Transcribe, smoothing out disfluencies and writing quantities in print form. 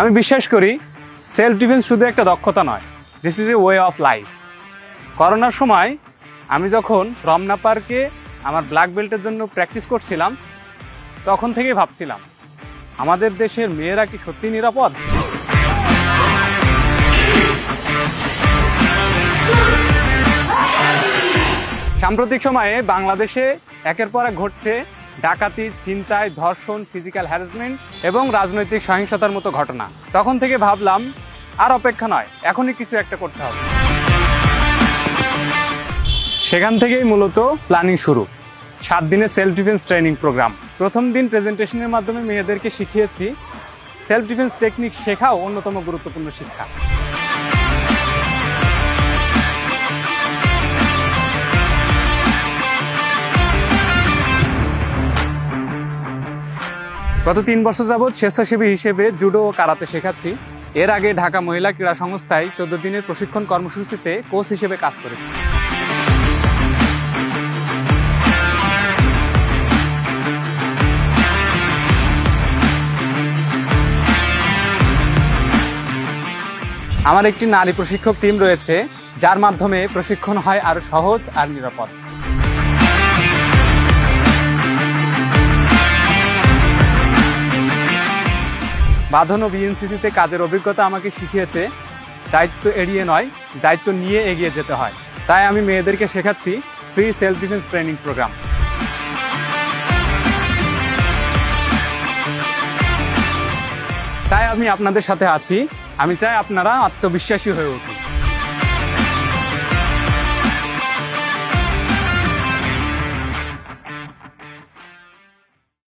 আমি বিশ্বাস করি সেলফ ডিফেন্স শুধু একটা দক্ষতা নয়, this is a way of life. করোনার সময় আমি যখন রমনা পার্কে আমার ব্ল্যাক বেল্টের জন্য প্র্যাকটিস করছিলাম, তখন থেকেই ভাবছিলাম আমাদের দেশের মেয়েরা কি সত্যি নিরাপদ? সাম্প্রতিক সময়ে বাংলাদেশে একের পর এক ঘটছে ডাকাতি, ছিনতাই, ধর্ষণ, ফিজিক্যাল হ্যারাসমেন্ট এবং রাজনৈতিক সহিংসতার মতো ঘটনা। তখন থেকে ভাবলাম আর অপেক্ষা নয়, এখনই কিছু একটা করতে হবে। সেখান থেকেই মূলত প্ল্যানিং শুরু। 7 দিনের সেলফ ডিফেন্স ট্রেনিং প্রোগ্রাম। প্রথম দিন প্রেজেন্টেশনের মাধ্যমে মেয়েদেরকে শিখিয়েছি সেলফ ডিফেন্স টেকনিক শেখাও অন্যতম গুরুত্বপূর্ণ শিক্ষা। গত 3 বছর যাবৎ স্বেচ্ছাসেবী হিসেবে জুডো ও কারাতে শেখাচ্ছি। এর আগে ঢাকা মহিলা ক্রীড়া সংস্থায় 14 দিনের প্রশিক্ষণ কর্মসূচিতে কোচ হিসেবে কাজ করেছি। আমার একটি নারী প্রশিক্ষক টিম রয়েছে, যার মাধ্যমে প্রশিক্ষণ হয় আরো সহজ আর নিরাপদ। বাঁধন ও বিএনসিসিতে কাজের অভিজ্ঞতা আমাকে শিখিয়েছে দায়িত্ব এড়িয়ে নয়, দায়িত্ব নিয়ে এগিয়ে যেতে হয়। তাই আমি মেয়েদেরকে শেখাচ্ছি free self defence training programme. তাই আমি আপনাদের সাথে আছি। আমি চাই আপনারা আত্মবিশ্বাসী হয়ে উঠুন।